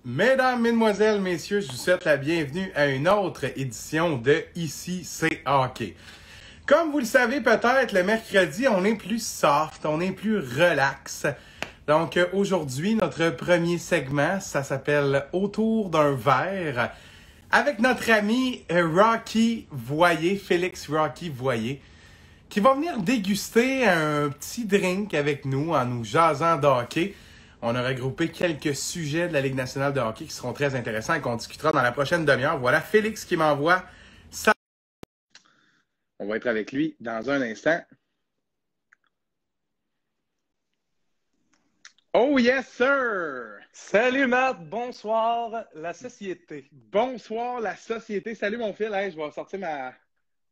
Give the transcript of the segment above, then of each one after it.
Mesdames, Mesdemoiselles, Messieurs, je vous souhaite la bienvenue à une autre édition de Ici, c'est hockey. Comme vous le savez peut-être, le mercredi, on est plus soft, on est plus relax. Donc aujourd'hui, notre premier segment, ça s'appelle Autour d'un verre, avec notre ami Rocky Voyer, Félix Rocky Voyer, qui va venir déguster un petit drink avec nous en nous jasant de hockey. On a regroupé quelques sujets de la Ligue nationale de hockey qui seront très intéressants et qu'on discutera dans la prochaine demi-heure. Voilà Félix qui m'envoie ça. On va être avec lui dans un instant. Oh yes, sir! Salut Matt, bonsoir la société. Bonsoir la société. Salut mon fils, hey, je vais sortir ma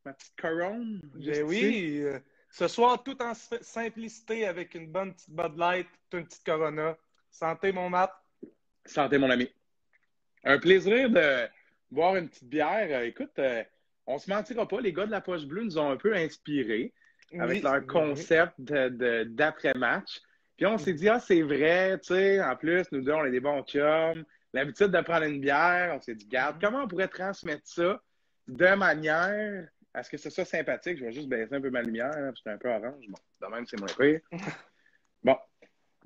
petite couronne. Ben oui, ce soir tout en simplicité avec une bonne petite Bud Light, une petite Corona. Santé mon Matt. Santé mon ami. Un plaisir de boire une petite bière. Écoute, on se mentira pas, les gars de la Poche Bleue nous ont un peu inspirés avec leur concept d'après-match. Puis on s'est dit, c'est vrai, tu sais, en plus, nous deux, on est des bons chums. L'habitude de prendre une bière, on s'est dit, garde, comment on pourrait transmettre ça de manière à ce que ce soit sympathique? Je vais juste baisser un peu ma lumière, hein, parce que c'est un peu orange. Bon, de même, c'est moins pire. Bon.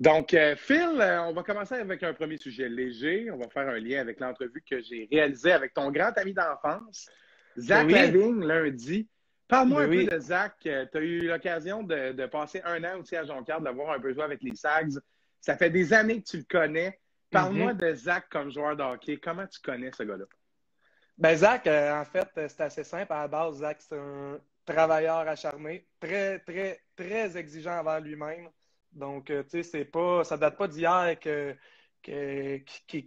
Donc, Phil, on va commencer avec un premier sujet léger. On va faire un lien avec l'entrevue que j'ai réalisée avec ton grand ami d'enfance, Zach Lavigne, lundi. Parle-moi un peu de Zach. Tu as eu l'occasion de passer un an aussi à Jonquière, de le voir un peu jouer avec les Sags. Ça fait des années que tu le connais. Parle-moi de Zach comme joueur de hockey. Comment tu connais ce gars-là? Ben Zach, en fait, c'est assez simple. À la base, Zach, c'est un travailleur acharné, très, très, très exigeant envers lui-même. Donc, tu sais, ça date pas d'hier qu'il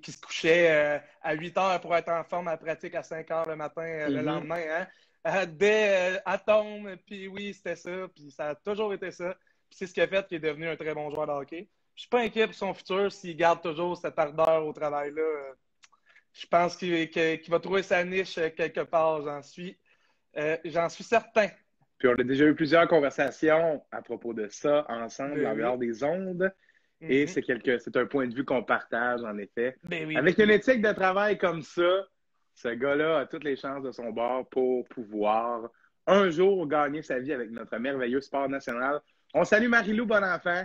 se couchait à 8 heures pour être en forme à pratique à 5 heures le matin le lendemain. Hein? Dès Atome, puis oui, c'était ça. Puis ça a toujours été ça. Puis c'est ce qui a fait qu'il est devenu un très bon joueur de hockey. Je suis pas inquiet pour son futur s'il garde toujours cette ardeur au travail-là. Je pense qu'il va trouver sa niche quelque part, j'en suis certain. Puis on a déjà eu plusieurs conversations à propos de ça ensemble en dehors des ondes. Et c'est un point de vue qu'on partage, en effet. Avec une éthique de travail comme ça, ce gars-là a toutes les chances de son bord pour pouvoir un jour gagner sa vie avec notre merveilleux sport national. On salue Marie-Lou Bonenfant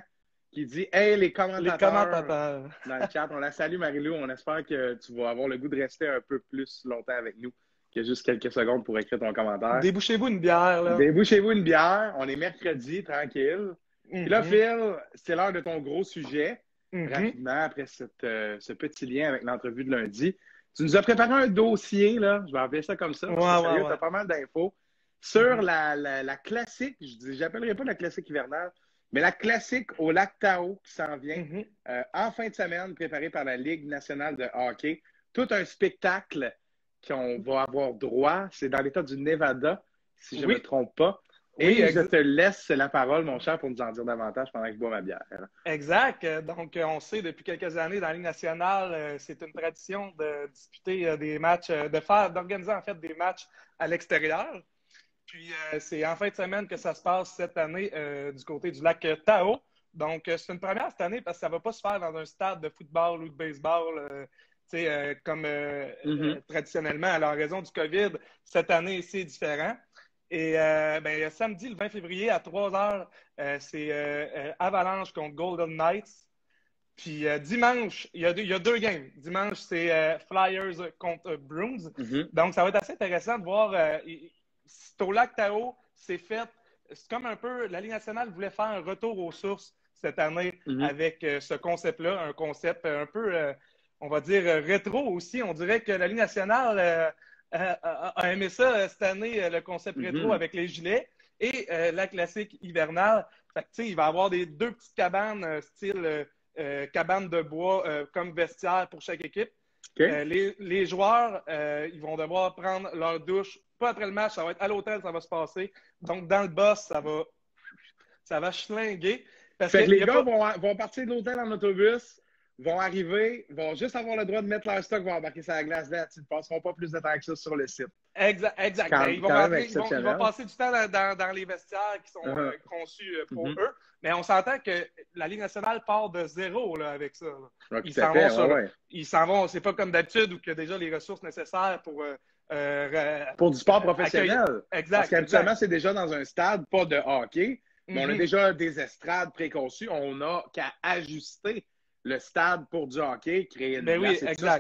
qui dit « Hey, les commentateurs dans le chat, on la salue Marie-Lou. On espère que tu vas avoir le goût de rester un peu plus longtemps avec nous que juste quelques secondes pour écrire ton commentaire. » Débouchez-vous une bière, là. Débouchez-vous une bière. On est mercredi, tranquille. Puis là, Phil, c'est l'heure de ton gros sujet. Rapidement, après ce petit lien avec l'entrevue de lundi. Tu nous as préparé un dossier, là. Je vais appeler ça comme ça. Tu as pas mal d'infos sur la classique. J'appellerai pas la classique hivernale, mais la classique au lac Tahoe qui s'en vient en fin de semaine, préparée par la Ligue nationale de hockey. Tout un spectacle qu'on va avoir droit. C'est dans l'État du Nevada, si je ne me trompe pas. Et je te laisse la parole, mon cher, pour nous en dire davantage pendant que je bois ma bière. Exact. Donc, on sait depuis quelques années dans la Ligue nationale, c'est une tradition de disputer des matchs, d'organiser en fait des matchs à l'extérieur. Puis, c'est en fin de semaine que ça se passe cette année du côté du lac Tahoe. Donc, c'est une première cette année parce que ça ne va pas se faire dans un stade de football ou de baseball. Comme traditionnellement, alors en raison du COVID, cette année, c'est différent. Et samedi, le 20 février, à 3h, c'est Avalanche contre Golden Knights. Puis dimanche, il y a deux games. Dimanche, c'est Flyers contre Bruins. Donc, ça va être assez intéressant de voir. C'est au lac Tahoe, c'est fait. C'est comme un peu, la Ligue nationale voulait faire un retour aux sources cette année avec ce concept-là, un concept un peu... on va dire rétro aussi. On dirait que la Ligue nationale a aimé ça cette année, le concept rétro avec les gilets et la classique hivernale. Fait que, il va y avoir deux petites cabanes style cabane de bois comme vestiaire pour chaque équipe. Les joueurs, ils vont devoir prendre leur douche. Pas après le match, ça va être à l'hôtel, ça va se passer. Donc, dans le boss, ça va schlinguer. Parce que les gars vont partir de l'hôtel en autobus, vont arriver, vont juste avoir le droit de mettre leur stock, vont embarquer sur la glace. Là, ils ne passeront pas plus de temps que ça sur le site. Exact. Ben, ils vont passer du temps dans les vestiaires qui sont conçus pour eux. Mais on s'entend que la Ligue nationale part de zéro là, avec ça. Là. Ils s'en vont. C'est pas comme d'habitude où il y a déjà les ressources nécessaires pour du sport professionnel. Exact. Parce qu'habituellement, c'est déjà dans un stade, pas de hockey, mais on a déjà des estrades préconçues. On n'a qu'à ajuster le stade pour du hockey, créer une glace et tout ça,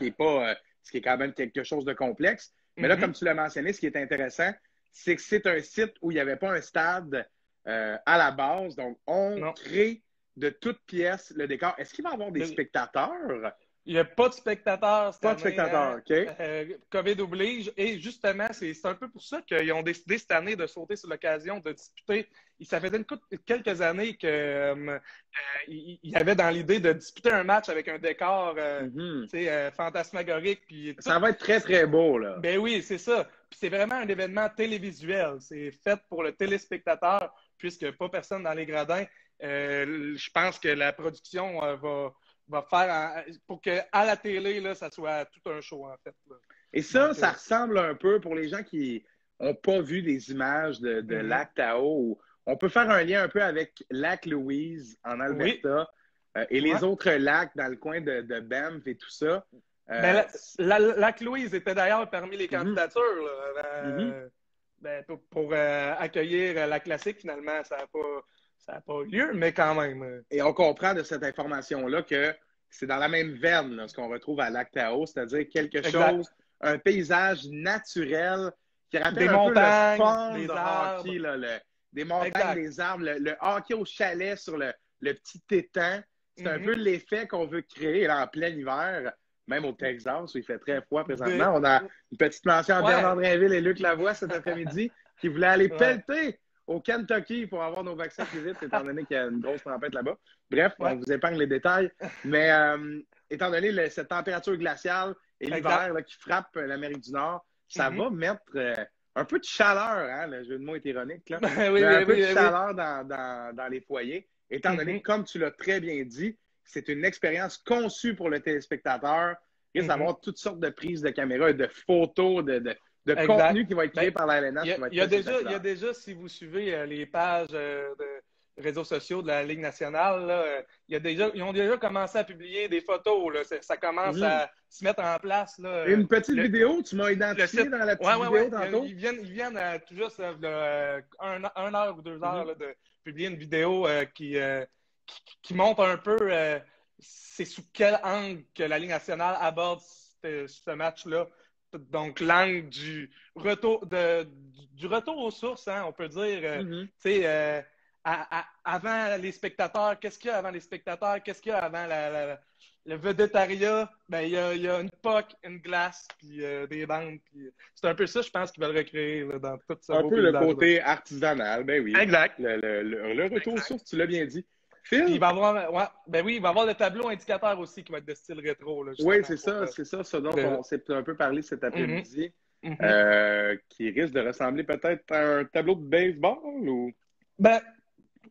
ce qui est quand même quelque chose de complexe. Mais là, comme tu l'as mentionné, ce qui est intéressant, c'est que c'est un site où il n'y avait pas un stade à la base. Donc, on crée de toutes pièces le décor. Est-ce qu'il va y avoir des spectateurs? Il n'y a pas de spectateurs cette année. Pas de spectateurs, OK. COVID oblige. Et justement, c'est un peu pour ça qu'ils ont décidé cette année de sauter sur l'occasion de disputer. Ça faisait quelques années qu'il y avait dans l'idée de disputer un match avec un décor fantasmagorique. Puis ça va être très, très beau, là. Ben oui, c'est ça. Puis c'est vraiment un événement télévisuel. C'est fait pour le téléspectateur, puisque pas personne dans les gradins. Je pense que la production va faire pour qu'à la télé, là, ça soit tout un show, en fait. Là. Et ça, ça ressemble un peu, pour les gens qui n'ont pas vu des images de Lac Tahoe, on peut faire un lien un peu avec Lac Louise en Alberta et les autres lacs dans le coin de Banff et tout ça. Lac Louise était d'ailleurs parmi les candidatures pour accueillir la classique. Finalement, ça n'a pas eu lieu, mais quand même. Et on comprend de cette information-là que c'est dans la même veine, là, ce qu'on retrouve à Lac Tahoe, c'est-à-dire quelque chose, un paysage naturel qui rappelle des un montagnes, peu le fond des de arbres. hockey, là, des montagnes, des arbres, le hockey au chalet sur le petit étang. C'est un peu l'effet qu'on veut créer là, en plein hiver, même au Texas où il fait très froid présentement. On a une petite mention à Bernard Drainville et Luc Lavoie cet après-midi qui voulaient aller pelleter au Kentucky pour avoir nos vaccins plus vite, étant donné qu'il y a une grosse tempête là-bas. Bref, on vous épargne les détails. Mais étant donné cette température glaciale et l'hiver qui frappe l'Amérique du Nord, ça va mettre un peu de chaleur, hein, le jeu de mots est ironique, là. Un peu de chaleur dans les foyers, étant donné, comme tu l'as très bien dit, c'est une expérience conçue pour le téléspectateur. Il risque d'avoir toutes sortes de prises de caméra, de photos, de contenu qui va être créé par la LNH. Il y a déjà, si vous suivez les pages de réseaux sociaux de la Ligue nationale, là, ils ont déjà commencé à publier des photos. Là. Ça commence à se mettre en place. Là, une petite vidéo, tu m'as identifié dans la petite vidéo tantôt? Ils viennent tout juste une heure ou 2 heures là, de publier une vidéo qui montre un peu c'est sous quel angle que la Ligue nationale aborde ce match-là. Donc, l'angle du retour aux sources, hein, on peut dire. Avant les spectateurs, qu'est-ce qu'il y a avant les spectateurs? Qu'est-ce qu'il y a avant le vedettariat? Ben, il y a une puck, une glace, puis des bandes. C'est un peu ça, je pense, qu'ils veulent recréer là, dans tout ça. Un peu le côté artisanal, ben oui. Exact. Le retour aux sources, tu l'as bien dit. Phil? Il va y avoir le tableau indicateur aussi qui va être de style rétro. Là, oui, c'est ça, ce dont on s'est un peu parlé cet après-midi, qui risque de ressembler peut-être à un tableau de baseball ou... Ben,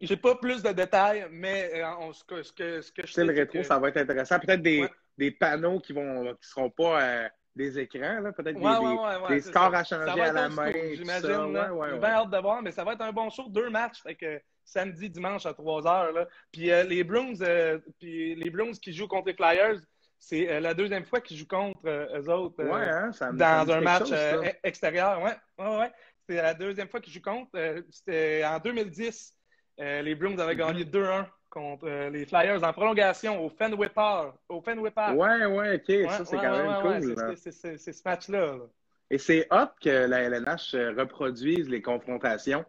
j'ai pas plus de détails, mais ce que je sais, le rétro, ça va être intéressant. Peut-être des panneaux qui seront pas des écrans, là. Peut-être des scores à changer à la main. J'imagine. J'ai bien hâte de voir, mais ça va être un bon show. 2 matchs, fait que samedi, dimanche à 3h. Là. Puis les Bruins qui jouent contre les Flyers, c'est la 2e fois qu'ils jouent contre eux autres dans un match extérieur. Ouais. C'est la 2e fois qu'ils jouent contre. C'était en 2010. Les Bruins avaient gagné 2-1 contre les Flyers en prolongation au Fenway Park. Ouais, OK. Ça, c'est quand même cool. C'est ce match-là. Là. Et c'est hot que la LNH reproduise les confrontations.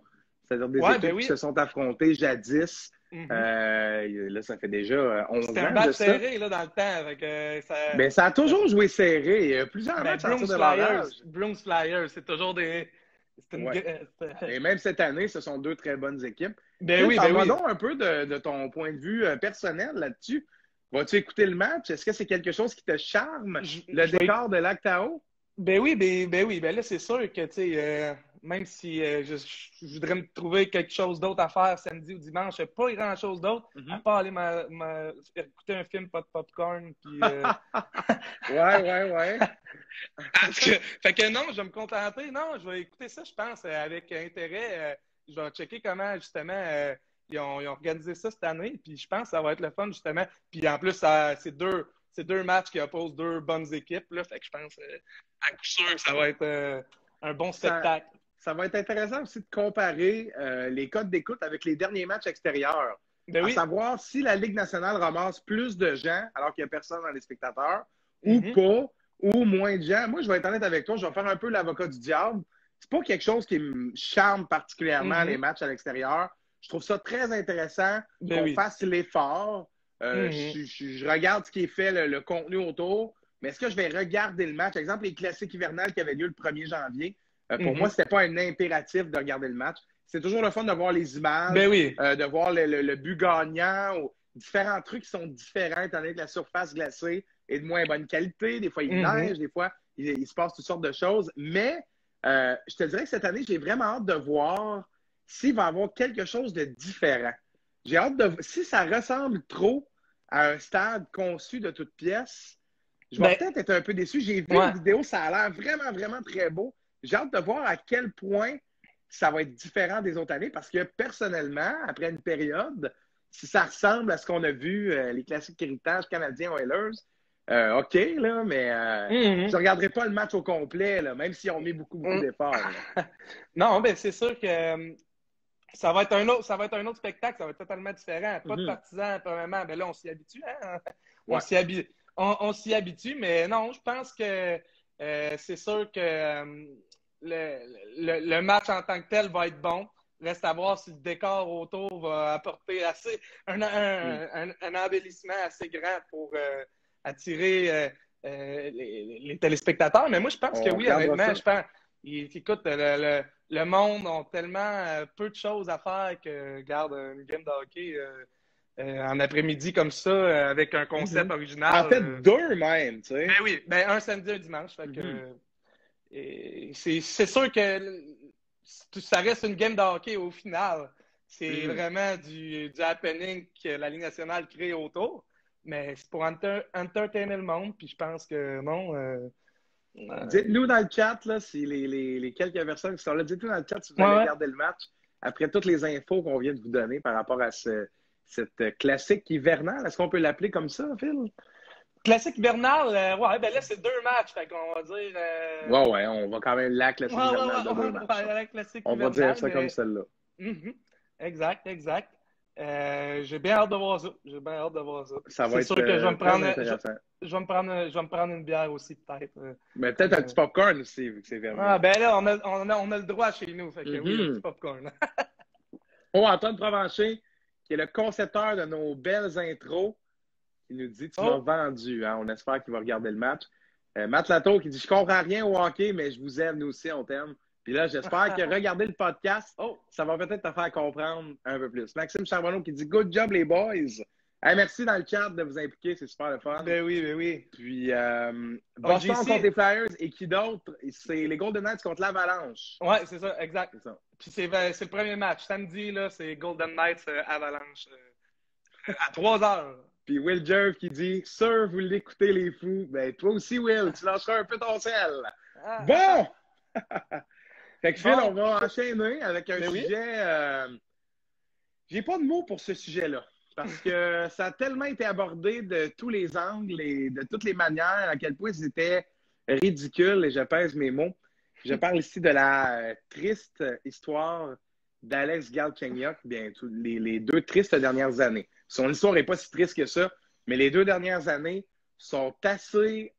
C'est-à-dire des équipes qui se sont affrontées jadis. Là, ça fait déjà 11 ans. C'était un match serré là, dans le temps. Mais ça a toujours joué serré. Il y a plusieurs matchs en tir de barrage. Bruins Flyers, c'est toujours des... Et même cette année, ce sont 2 très bonnes équipes. Parle-moi donc un peu de ton point de vue personnel là-dessus. Vas-tu écouter le match? Est-ce que c'est quelque chose qui te charme, le décor de Lac Tahoe? Ben oui. Ben là, c'est sûr que, tu sais, même si je voudrais me trouver quelque chose d'autre à faire samedi ou dimanche, pas grand-chose d'autre, à part aller écouter un film, pas de popcorn. Puis, Ouais. Fait que non, je vais me contenter. Non, je vais écouter ça, je pense, avec intérêt. Je vais checker comment, justement, ils ont organisé ça cette année. Puis je pense que ça va être le fun, justement. Puis en plus, c'est deux matchs qui opposent deux bonnes équipes. Là, fait que je pense, à coup sûr, que ça va être un bon spectacle. Ça va être intéressant aussi de comparer les codes d'écoute avec les derniers matchs extérieurs. Ben oui. Savoir si la Ligue nationale ramasse plus de gens alors qu'il n'y a personne dans les spectateurs ou pas, ou moins de gens. Moi, je vais être honnête avec toi, je vais faire un peu l'avocat du diable. C'est pas quelque chose qui me charme particulièrement les matchs à l'extérieur. Je trouve ça très intéressant qu'on fasse l'effort. Je regarde ce qui est fait, le contenu autour, mais est-ce que je vais regarder le match? Par exemple, les classiques hivernales qui avaient lieu le 1er janvier, pour moi, ce n'était pas un impératif de regarder le match. C'est toujours le fun de voir les images, de voir le but gagnant, ou différents trucs qui sont différents, étant donné que la surface glacée est de moins bonne qualité. Des fois, il neige, des fois, il se passe toutes sortes de choses. Mais je te dirais que cette année, j'ai vraiment hâte de voir s'il va y avoir quelque chose de différent. J'ai hâte de voir si ça ressemble trop à un stade conçu de toutes pièces. Je vais peut-être être un peu déçu. J'ai vu une vidéo, ça a l'air vraiment, vraiment très beau. J'ai hâte de voir à quel point ça va être différent des autres années parce que personnellement, après une période, si ça ressemble à ce qu'on a vu, les classiques héritages canadiens Oilers, OK, là, mais je ne regarderai pas le match au complet, là, même s'ils ont mis beaucoup d'efforts. Non, ben c'est sûr que ça va être un autre spectacle, ça va être totalement différent. Pas de partisans, premièrement, ben là, on s'y habitue, hein? On s'y habitue, mais non, je pense que c'est sûr que le match en tant que tel va être bon. Reste à voir si le décor autour va apporter un embellissement assez grand pour attirer les téléspectateurs. Mais moi, je pense que oui, honnêtement, je pense. Écoute, le monde a tellement peu de choses à faire que, regarde, une game de hockey en après-midi comme ça, avec un concept original. En fait, deux même, tu sais. Ben oui, un samedi, un dimanche. Fait que c'est sûr que ça reste une game de hockey au final. C'est vraiment du happening que la Ligue nationale crée autour. Mais c'est pour entertainer le monde. Puis je pense que non. Dites-nous dans le chat, là, si les quelques personnes qui sont là, dites-nous dans le chat si vous allez regarder le match après toutes les infos qu'on vient de vous donner par rapport à cette classique hivernale. Est-ce qu'on peut l'appeler comme ça, Phil? Classique hivernal, ben là, c'est deux matchs, fait qu'on va dire... on va quand même la classique hivernale de deux matchs. On va dire ça comme celle-là. Exact. J'ai bien hâte de voir ça. Ça va être sûr que je vais intéressant. me prendre une bière aussi, peut-être. Mais peut-être un petit popcorn aussi, vu que c'est hivernal. Ben là, on a le droit chez nous, fait que oui, un petit popcorn. Antoine Provencher, qui est le concepteur de nos belles intros, qui nous dit « Tu m'as vendu hein? ». On espère qu'il va regarder le match. Matt Latour qui dit « Je comprends rien au hockey, mais je vous aime, nous aussi, on t'aime. » Puis là, j'espère que regarder le podcast, ça va peut-être te faire comprendre un peu plus. Maxime Charbonneau qui dit « Good job, les boys! » Merci dans le chat de vous impliquer, c'est super le fun. Ben oui. Puis, Boston contre les Flyers et qui d'autre? C'est les Golden Knights contre l'Avalanche. Ouais, c'est ça, exact. C'est ça. Puis c'est le premier match. Samedi, là, c'est Golden Knights Avalanche à 3 heures. Puis Will Jerv qui dit « Sir, vous l'écoutez les fous. » Ben, toi aussi, Will, tu lâcheras un peu ton sel. Bon! Fait que Phil, on va enchaîner avec un sujet... J'ai pas de mots pour ce sujet-là. Parce que ça a tellement été abordé de tous les angles et de toutes les manières, à quel point c'était ridicule, et je pèse mes mots. Je parle ici de la triste histoire d'Alex Galchenyuk, bien, les 2 tristes dernières années. Son histoire n'est pas si triste que ça, mais les 2 dernières années sont assez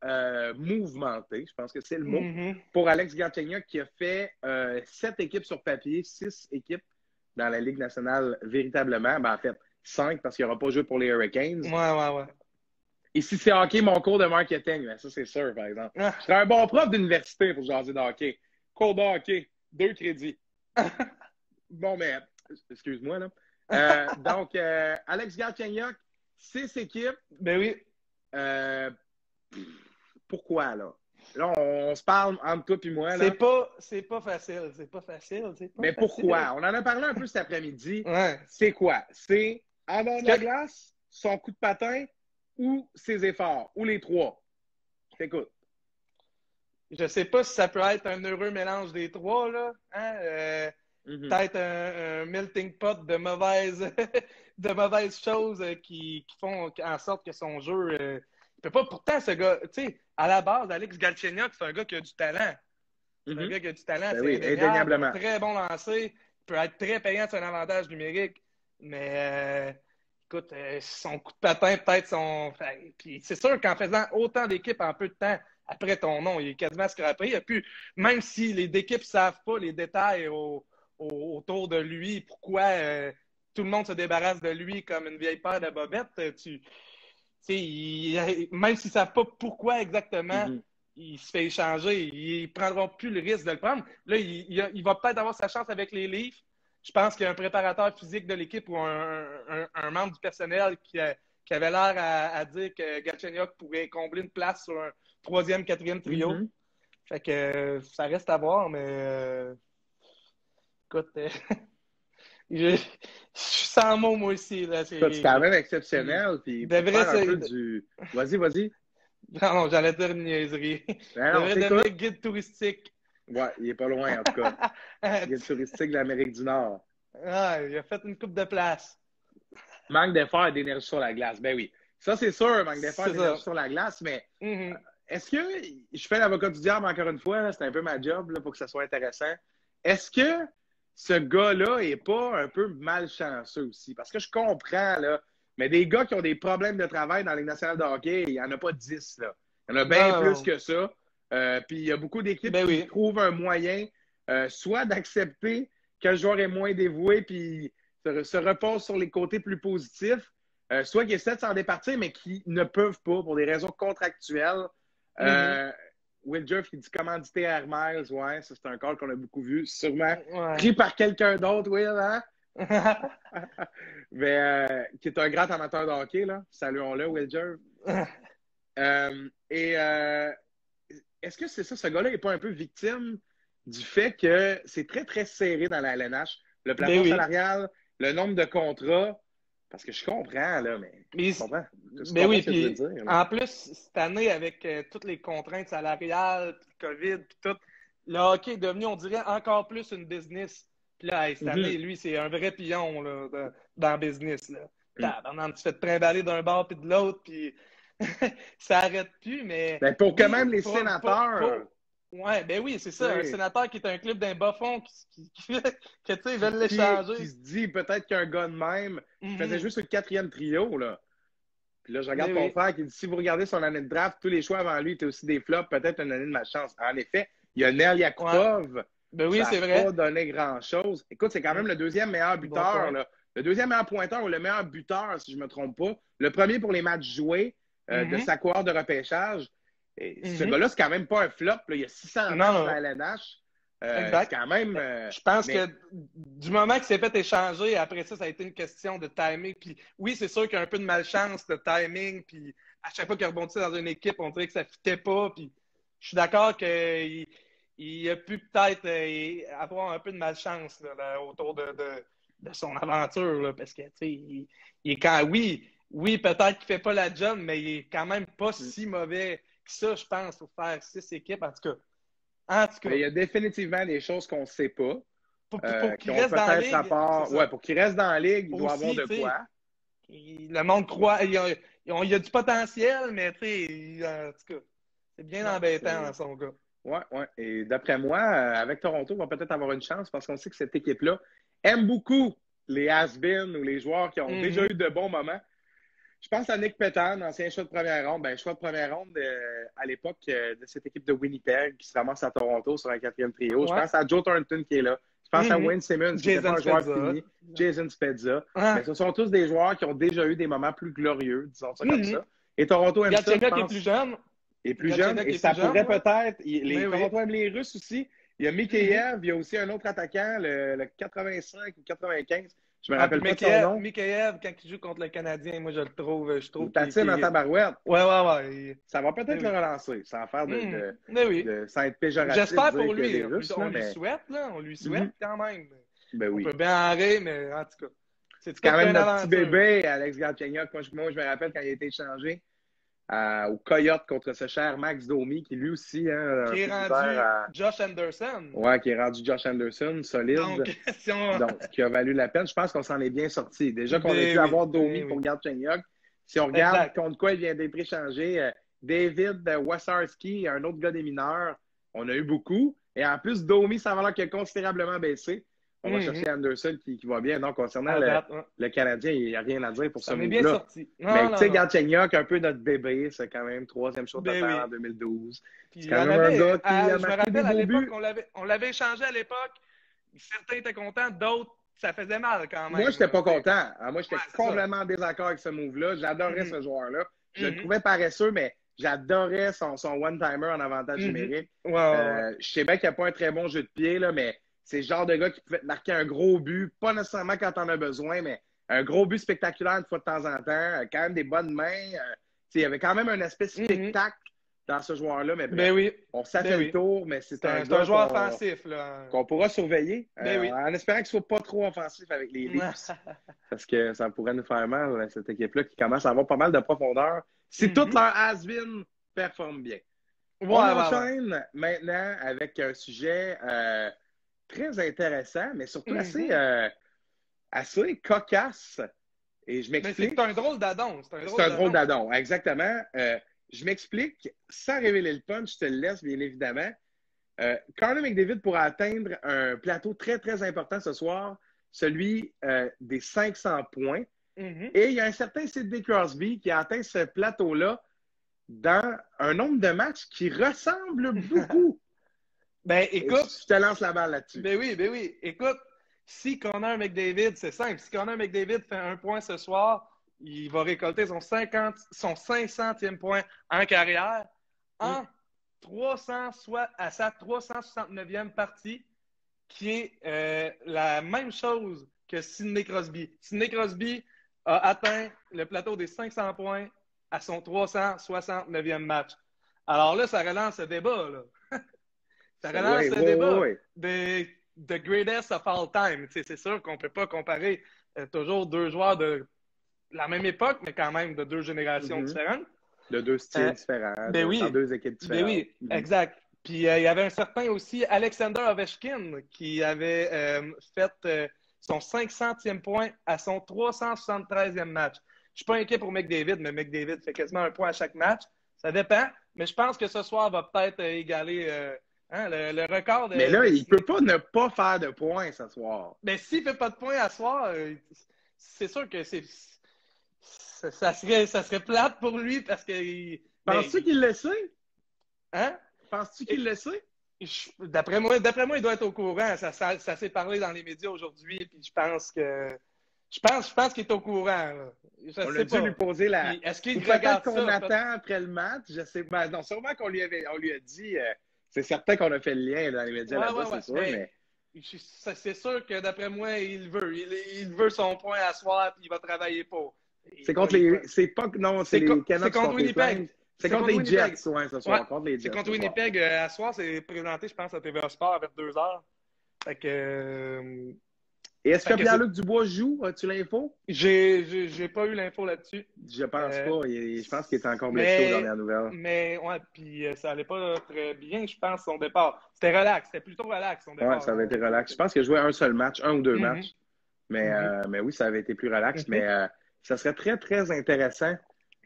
mouvementées, je pense que c'est le mot, pour Alex Galchenyuk qui a fait 7 équipes sur papier, 6 équipes dans la Ligue nationale véritablement. Ben, en fait, 5 parce qu'il n'aura pas joué pour les Hurricanes. Ouais. Et si c'est hockey, mon cours de marketing, ben ça c'est sûr, par exemple. Je serais un bon prof d'université pour jaser de hockey. Cours de hockey, 2 crédits. Bon, mais, excuse-moi, là. Donc, Alex Galchenyuk, 6 équipes. Ben oui. Pourquoi, là? Là, on se parle entre toi et moi. Là. C'est pas facile. C'est pas facile. Mais pourquoi? On en a parlé un peu cet après-midi. Ouais. C'est quoi? C'est en dehors de la glace, son coup de patin ou ses efforts? Ou les trois? Je t'écoute. Je sais pas si ça peut être un heureux mélange des trois, là. Hein? Peut-être un melting pot de de mauvaises choses qui font en sorte que son jeu. Il peut pas. Pourtant, ce gars, tu sais, à la base, Alex Galchenyuk, c'est un gars qui a du talent. C'est un gars qui a du talent, Ben c'est oui, indéniablement. très bon lancer, il peut être très payant sur un avantage numérique, mais écoute, son coup de patin, peut-être son. Puis c'est sûr qu'en faisant autant d'équipes en peu de temps, après ton nom, il est quasiment scrappé. Et puis, même si les équipes ne savent pas les détails autour de lui, pourquoi tout le monde se débarrasse de lui comme une vieille paire de bobettes, même s'ils ne savent pas pourquoi exactement il se fait échanger, ils ne prendront plus le risque de le prendre. Là, il va peut-être avoir sa chance avec les Leafs. Je pense qu'il y a un préparateur physique de l'équipe ou un membre du personnel qui avait l'air à dire que Galchenyuk pourrait combler une place sur un troisième, quatrième trio. Fait que ça reste à voir, mais écoute, je suis sans mots, moi aussi. C'est quand même exceptionnel. Puis un peu du... Vas-y. Non, j'allais dire une niaiserie. Devrait devenir guide touristique. Ouais, il est pas loin, en tout cas. Guide touristique de l'Amérique du Nord. Ah, il a fait une coupe de place. Manque d'effort et d'énergie sur la glace. Ben oui. Ça, c'est sûr, manque d'effort et d'énergie sur la glace, mais est-ce que, je fais l'avocat du diable encore une fois, c'est un peu ma job là, pour que ça soit intéressant. Est-ce que ce gars-là n'est pas un peu malchanceux aussi? Parce que je comprends, là, mais des gars qui ont des problèmes de travail dans la Ligue nationale de hockey, il n'y en a pas 10, là. Il y en a bien plus que ça. Puis il y a beaucoup d'équipes qui trouvent un moyen soit d'accepter que le joueur est moins dévoué puis se repose sur les côtés plus positifs, soit qui essaient de s'en départir, mais qui ne peuvent pas pour des raisons contractuelles. Will Jeff qui dit commandité Air Miles, ouais, ça c'est un call qu'on a beaucoup vu, sûrement pris par quelqu'un d'autre, Will, hein? Mais qui est un grand amateur de hockey, là. Saluons-le, Will Jeff. Est-ce que c'est ça, ce gars-là n'est pas un peu victime du fait que c'est très, très serré dans la LNH? Le plafond salarial, le nombre de contrats, parce que je comprends, là, mais je comprends. Mais oui, puis en plus, cette année, avec toutes les contraintes salariales, puis le COVID, puis tout, le hockey est devenu, on dirait, encore plus une business. Puis là, cette année, lui, c'est un vrai pion là, dans le business. Là. Tu te fais te trimballer d'un bord puis de l'autre, puis ça n'arrête plus, mais... Ben, pour que même les sénateurs... Ouais, ben oui, c'est ça. Un sénateur qui est un club d'un bas fond qui tu sais, veulent l'échanger. Qui se dit peut-être qu'un gars de même faisait juste le quatrième trio, là. Puis là, je regarde ton frère qui dit si vous regardez son année de draft, tous les choix avant lui étaient aussi des flops, peut-être une année de malchance. En effet, il y a Nel Yakupov. Ouais. Ben oui, c'est vrai. Ça n'a pas donné grand-chose. Écoute, c'est quand même le deuxième meilleur buteur, là. Le deuxième meilleur pointeur ou le meilleur buteur, si je ne me trompe pas. Le premier pour les matchs joués de sa cohorte de repêchage. Et ce gars-là, c'est quand même pas un flop. Là. Il y a 600 matchs dans la LNH. C'est quand même... je pense que du moment qu'il s'est fait échanger, après ça, ça a été une question de timing. Puis oui, c'est sûr qu'il y a un peu de malchance de timing. Puis à chaque fois qu'il rebondissait dans une équipe, on dirait que ça ne fitait pas. Puis je suis d'accord qu'il a pu peut-être avoir un peu de malchance là, autour de son aventure. Là, parce que, tu sais, il est quand... Oui, peut-être qu'il ne fait pas la job, mais il est quand même pas si mauvais que ça, je pense, pour faire 6 équipes. En tout cas, mais il y a définitivement des choses qu'on ne sait pas. Pour qu'il reste dans la ligue. Pour qu'il reste dans la ligue, il doit avoir de quoi. Le monde croit. Il y a du potentiel, mais tu sais, en tout cas, c'est bien embêtant dans son gars. Oui. Et d'après moi, avec Toronto, on va peut-être avoir une chance parce qu'on sait que cette équipe-là aime beaucoup les has-been ou les joueurs qui ont déjà eu de bons moments. Je pense à Nick Petan, ancien choix de première ronde. Choix de première ronde à l'époque de cette équipe de Winnipeg qui se ramasse à Toronto sur un 4e trio. Je pense à Joe Thornton qui est là. Je pense à Wayne Simmons qui n'est pas un joueur fini. Jason Spezza. Mais ce sont tous des joueurs qui ont déjà eu des moments plus glorieux, disons ça comme ça. Et Toronto aime ça, je pense. Qui est plus jeune. Et plus jeune. Et ça pourrait peut-être... Toronto aime les Russes aussi. Il y a Mikheyev, il y a aussi un autre attaquant, le 85 ou 95. Je me rappelle pas de son nom. Mikheyev, quand il joue contre le Canadien, moi, je trouve il patine dans ta barouette. Ouais. Ça va peut-être le relancer, sans faire sans être péjoratif. J'espère pour lui. On lui souhaite, là. On lui souhaite quand même. Ben oui. On peut bien en rire, mais en tout cas. C'est quand même notre petit bébé, Alex Galchenyuk. Moi, je me rappelle quand il a été échangé au Coyote contre ce cher Max Domi, qui lui aussi... qui est rendu Josh Anderson. Ouais, qui est rendu Josh Anderson, solide. Donc, qui a valu la peine. Je pense qu'on s'en est bien sorti. Déjà qu'on a pu avoir Domi pour Galchenyuk. Si on regarde contre quoi il vient d'être échangé, David Wasarski, un autre gars des mineurs, on a eu beaucoup. Et en plus, Domi, sa valeur qui a considérablement baissé. On va chercher Anderson qui va bien. Donc, concernant le Canadien, il n'y a rien à dire pour ce move-là. bien sorti. Mais tu sais, Galchenyuk, un peu notre bébé, c'est quand même 3e choix total en 2012. C'est quand même un gars qui a marqué des beaux buts. On l'avait échangé à l'époque. Certains étaient contents, d'autres, ça faisait mal quand même. Moi, je n'étais pas content. Moi, j'étais complètement en désaccord avec ce move-là. J'adorais ce joueur-là. Je le trouvais paresseux, mais j'adorais son one-timer en avantage numérique. Je sais bien qu'il n'y a pas un très bon jeu de pied, là, mais c'est le genre de gars qui pouvait te marquer un gros but, pas nécessairement quand t'en as besoin, mais un gros but spectaculaire une fois de temps en temps, quand même des bonnes mains. Il y avait quand même un aspect spectacle dans ce joueur-là, mais bref, on s'est fait le tour, mais c'est un joueur offensif qu'on pourra surveiller, en espérant qu'il ne soit pas trop offensif avec les Leafs, parce que ça pourrait nous faire mal, cette équipe-là qui commence à avoir pas mal de profondeur, si toute leur has-been performe bien. On enchaîne maintenant avec un sujet... très intéressant, mais surtout assez cocasse. Et je m'explique. C'est un drôle d'adon. C'est un drôle d'adon, exactement. Je m'explique, sans révéler le punch, je te le laisse, bien évidemment. Connor McDavid pourra atteindre un plateau très, très important ce soir, celui des 500 points. Et il y a un certain Sidney Crosby qui a atteint ce plateau-là dans un nombre de matchs qui ressemble beaucoup. Ben, écoute. Je te lance la balle là-dessus. Ben oui. Écoute, si Connor McDavid, c'est simple, si Connor McDavid fait un point ce soir, il va récolter son 500e point en carrière à sa 369e partie, qui est la même chose que Sidney Crosby. Sidney Crosby a atteint le plateau des 500 points à son 369e match. Alors là, ça relance le débat, là. Ça relance le débat de greatest of all time. C'est sûr qu'on ne peut pas comparer toujours deux joueurs de la même époque, mais quand même de deux générations différentes. De deux styles différents, de deux équipes différentes. Ben oui, exact. Puis il y avait un certain aussi Alexander Ovechkin qui avait fait son 500e point à son 373e match. Je ne suis pas inquiet pour McDavid, mais McDavid fait quasiment un point à chaque match. Ça dépend, mais je pense que ce soir va peut-être égaler... le record de... Mais là, il ne peut pas ne pas faire de points ce soir. Mais s'il ne fait pas de points à soir, c'est sûr que ça serait plate pour lui parce que... Penses-tu qu'il le sait? Hein? Penses-tu qu'il le sait? D'après moi, il doit être au courant. Ça s'est parlé dans les médias aujourd'hui, puis je pense qu'il est au courant. Là. On a dû lui poser la... Est-ce qu'il regarde ça? Qu'on attend après le match, je sais pas. Non, sûrement qu'on lui a dit... C'est certain qu'on a fait le lien dans les médias là-bas, c'est sûr, mais... C'est sûr que d'après moi, il veut. Il veut son point à soir, puis il va travailler pour. C'est contre les... C'est pas... Non, c'est les Canucks. C'est contre Winnipeg. C'est contre les Jets, ce soir. Contre les Jets. C'est contre Winnipeg à soir. C'est présenté, je pense, à TVA Sport vers 2h. Fait que... Et est-ce que Pierre-Luc Dubois joue? As-tu l'info? J'ai pas eu l'info là-dessus. Je pense pas. Je pense qu'il est encore blessé aux dernières nouvelles. Mais ouais, puis ça allait pas très bien, je pense, son départ. C'était relax. C'était plutôt relax, son départ. Ouais, ça avait été relax. Je pense qu'il a joué un seul match, un ou deux matchs. Mais oui, ça avait été plus relax. Mais ça serait très, très intéressant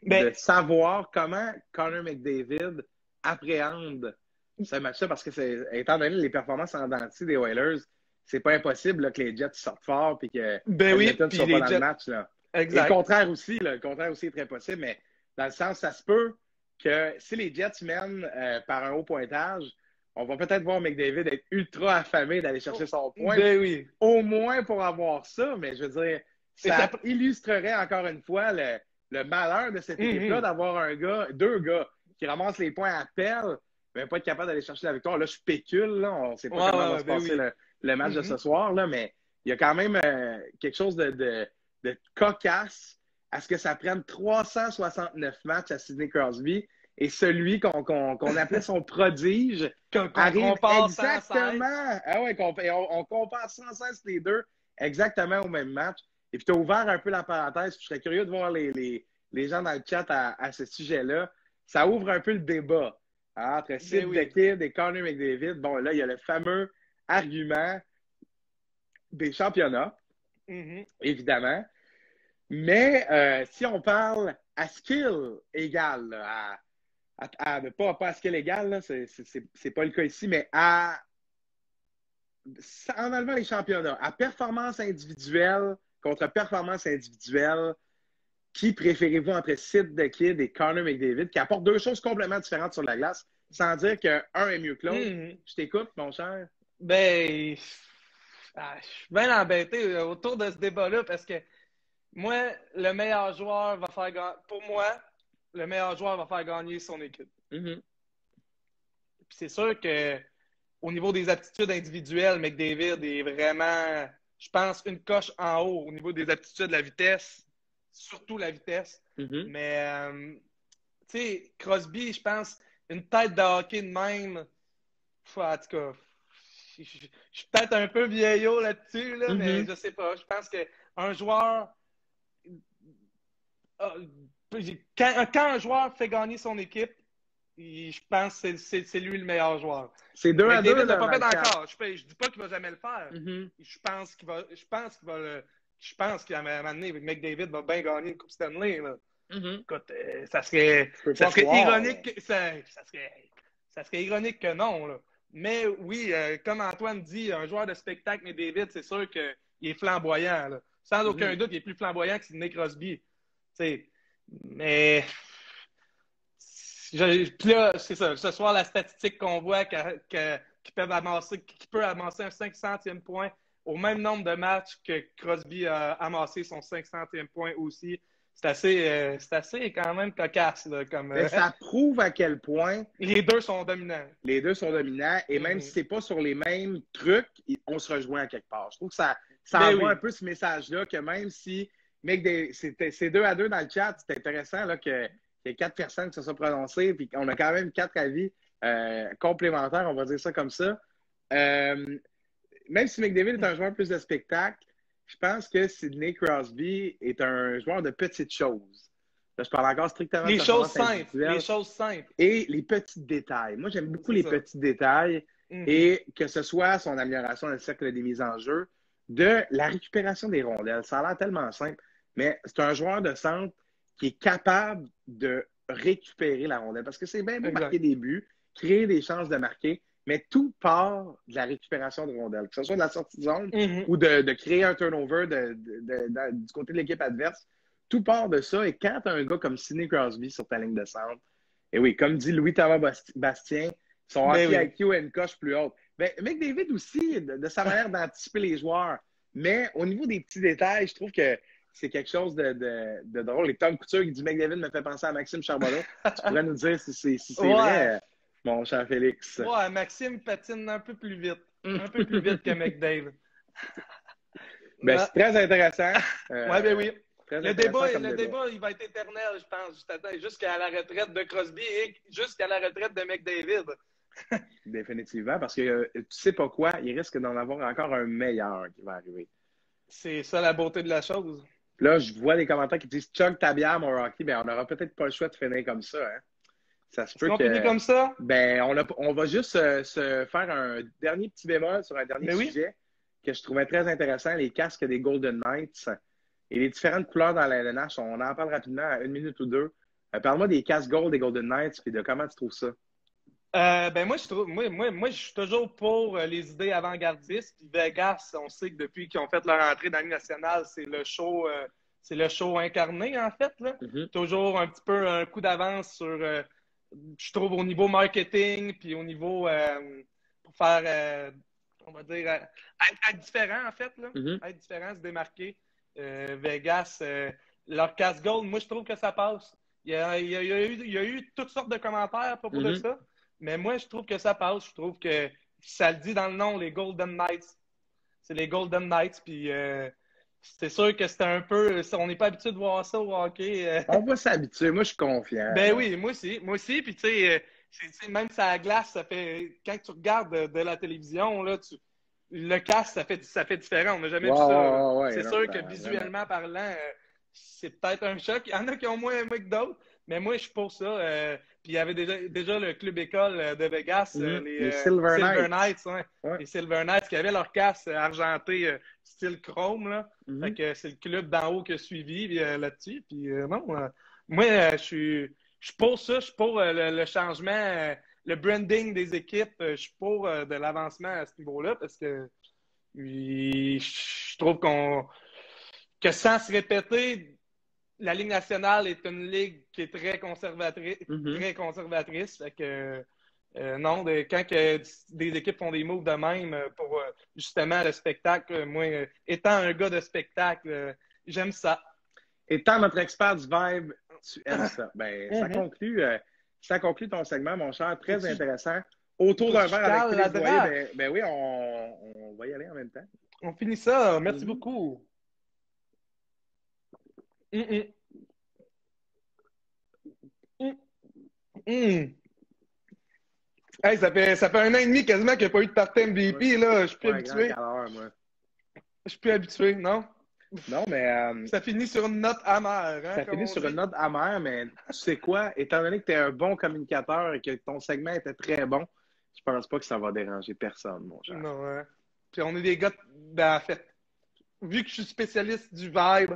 de savoir comment Connor McDavid appréhende ce match-là, parce que étant donné les performances en denti des Oilers, c'est pas impossible là, que les Jets sortent fort et que les Jets ne soient pas dans le match. Là. Exact. Et le contraire aussi, est très possible, mais dans le sens, ça se peut que si les Jets mènent par un haut pointage, on va peut-être voir McDavid être ultra affamé d'aller chercher son point. Au moins pour avoir ça, mais je veux dire, ça illustrerait encore une fois le malheur de cette équipe-là d'avoir deux gars qui ramassent les points à pelle, mais pas être capable d'aller chercher la victoire. Là, je spécule, là, on ne sait pas comment va se passer le match de ce soir, là, mais il y a quand même quelque chose de cocasse à ce que ça prenne 369 matchs à Sidney Crosby et celui qu'on appelait son prodige arrive compare exactement. Ah ouais, on compare sans cesse les deux exactement au même match. Et puis, tu as ouvert un peu la parenthèse. Je serais curieux de voir les gens dans le chat à ce sujet-là. Ça ouvre un peu le débat entre Sid the Kid et Connor McDavid. Bon, là, il y a le fameux argument des championnats, évidemment. Mais si on parle à skill égal, là, pas à skill égal, c'est pas le cas ici, mais en enlevant les championnats, à performance individuelle contre performance individuelle, qui préférez-vous entre Sid the Kid et Connor McDavid, qui apportent deux choses complètement différentes sur la glace, sans dire qu'un est mieux que l'autre? Je t'écoute, mon cher. Ben, je suis bien embêté autour de ce débat-là parce que moi, le meilleur joueur va faire gagner. Pour moi, le meilleur joueur va faire gagner son équipe. Puis c'est sûr que au niveau des aptitudes individuelles, McDavid est vraiment, je pense, une coche en haut au niveau des aptitudes, la vitesse, surtout la vitesse. Mais, tu sais, Crosby, je pense, une tête de hockey de même, en tout cas, je suis peut-être un peu vieillot là-dessus, là, mais je sais pas. Je pense qu'un joueur, quand un joueur fait gagner son équipe, je pense que c'est lui le meilleur joueur. C'est 2-2. David l'a pas fait encore. Je dis pas qu'il va jamais le faire. Je pense qu'il va. Je pense qu'à un moment donné, McDavid va bien gagner une Coupe Stanley. Là. Écoute, ça serait ironique. Ça serait ironique que non. Là. Mais oui, comme Antoine dit, un joueur de spectacle, McDavid, c'est sûr qu'il est flamboyant. Là. Sans aucun doute, il est plus flamboyant que Sidney Crosby. T'sais. Mais. Puis là, c'est ça. Ce soir, la statistique qu'on voit qui peut amasser un 500e point au même nombre de matchs que Crosby a amassé son 500e point aussi. C'est assez quand même cocasse. Là, ça prouve à quel point les deux sont dominants. Les deux sont dominants. Et même si c'est pas sur les mêmes trucs, on se rejoint à quelque part. Je trouve que ça envoie un peu ce message-là que même si c'est 2-2 dans le chat, c'est intéressant là, que il y a 4 personnes qui se sont prononcées, puis on a quand même 4 avis complémentaires, on va dire ça comme ça. Même si McDavid est un joueur plus de spectacle, je pense que Sidney Crosby est un joueur de petites choses. Là, je parle encore strictement les choses simples. Les choses simples. Et les petits détails. Moi, j'aime beaucoup les petits détails et que ce soit son amélioration dans le cercle des mises en jeu, de la récupération des rondelles. Ça a l'air tellement simple, mais c'est un joueur de centre qui est capable de récupérer la rondelle. Parce que c'est bien beau marquer des buts, créer des chances de marquer, mais tout part de la récupération de rondelles. Que ce soit de la sortie de zone ou de créer un turnover du côté de l'équipe adverse. Tout part de ça. Et quand tu as un gars comme Sidney Crosby sur ta ligne de centre, et oui, comme dit Louis-Thomas Bastien, son hockey IQ a une coche plus haute. Ben, McDavid aussi, de sa manière d'anticiper les joueurs. Mais au niveau des petits détails, je trouve que c'est quelque chose de drôle. Et Tom Couture qui dit McDavid me fait penser à Maxime Charbonneau. Tu pourrais nous dire si c'est vrai, mon cher Félix. Ouais, Maxime patine un peu plus vite. Un peu plus vite que McDavid. Ben, c'est très intéressant. Oui. Le débat, il va être éternel, je pense, jusqu'à la retraite de Crosby et jusqu'à la retraite de McDavid. Définitivement, parce que tu sais pas quoi, il risque d'en avoir encore un meilleur qui va arriver. C'est ça la beauté de la chose. Là, je vois des commentaires qui disent chug ta bière, mon Rocky. Ben, on n'aura peut-être pas le choix de finir comme ça. Hein? Ça se peut qu'on finit comme ça? Ben, on va juste se faire un dernier petit bémol sur un dernier sujet que je trouvais très intéressant, les casques des Golden Knights et les différentes couleurs dans la LNH. On en parle rapidement à 1 minute ou 2. Parle-moi des casques gold des Golden Knights et de comment tu trouves ça. Ben moi, je suis toujours pour les idées avant-gardistes. Puis Vegas, on sait que depuis qu'ils ont fait leur entrée dans la Ligue nationale, c'est le show incarné, en fait. Là. Toujours un petit peu un coup d'avance sur, je trouve, au niveau marketing, puis au niveau pour faire, on va dire, être différent, en fait. Là. Être différent, se démarquer. Vegas, leur casse gold, moi, je trouve que ça passe. Il y a eu toutes sortes de commentaires à propos de ça. Mais moi, je trouve que ça passe. Je trouve que ça le dit dans le nom, les Golden Knights. c'est les Golden Knights. Puis c'est sûr que c'était un peu. On n'est pas habitué de voir ça au hockey. On va s'habituer. Moi, je suis confiant. Ben Là. oui, moi aussi. Moi aussi. Puis tu sais, même ça la glace, ça fait. Quand tu regardes de la télévision, là, le casque, ça fait différent. On n'a jamais vu ça. Ouais, C'est non, sûr que vraiment. visuellement parlant, c'est peut-être un choc. Il y en a qui ont moins aimé que d'autres, mais moi, je suis pour ça. Puis il y avait déjà le club école de Vegas, Les Silver Silver Knights. Knights, ouais. Ouais. Les Silver Knights qui avaient leur casque argenté style chrome. Là. Fait que c'est le club d'en haut qui a suivi là-dessus. Puis non, moi, je suis pour ça. Je suis pour le changement, le branding des équipes. Je suis pour de l'avancement à ce niveau-là parce que je trouve que sans se répéter, la Ligue nationale est une ligue qui est très conservatrice. Très conservatrice. Fait que, non, quand des équipes font des moves de même pour justement le spectacle, moi, étant un gars de spectacle, j'aime ça. Étant notre expert du vibe, tu aimes ça. Ben, ça conclut ton segment, mon cher. Très intéressant. Autour d'un verre avec Félix Boyer, ben oui, on va y aller en même temps. On finit ça. Merci beaucoup. Hey, ça fait 1 an et demi quasiment qu'il n'y a pas eu de partie MVP. Là. Je suis plus habitué. Je suis plus habitué, non? Non, mais. Ça finit sur une note amère. Hein, ça finit sur une note amère, mais tu sais quoi? Étant donné que tu es un bon communicateur et que ton segment était très bon, je pense pas que ça va déranger personne, mon cher. Non, hein. Puis on est des gars, en fait, vu que je suis spécialiste du vibe,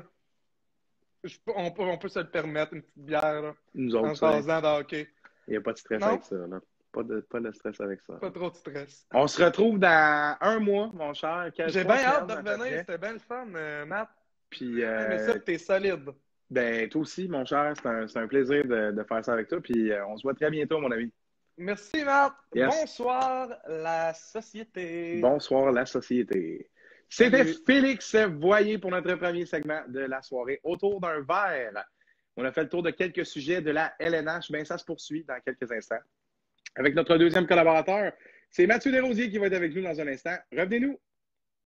on peut se le permettre, une petite bière, là, nous autres, en jasant de hockey. Il n'y a pas de stress avec ça, là. Pas de stress avec ça. Pas trop de stress. On se retrouve dans 1 mois, mon cher. J'ai bien hâte de revenir. C'était bien le fun, Matt. Puis, mais ça, t'es solide. Ben, toi aussi, mon cher. C'est un plaisir de faire ça avec toi. Puis, on se voit très bientôt, mon ami. Merci, Matt. Yes. Bonsoir, la société. Bonsoir, la société. C'était Félix Boyer pour notre premier segment de la soirée. Autour d'un verre, on a fait le tour de quelques sujets de la LNH. Ben, ça se poursuit dans quelques instants. Avec notre deuxième collaborateur, c'est Mathieu Desrosiers qui va être avec nous dans un instant. Revenez-nous.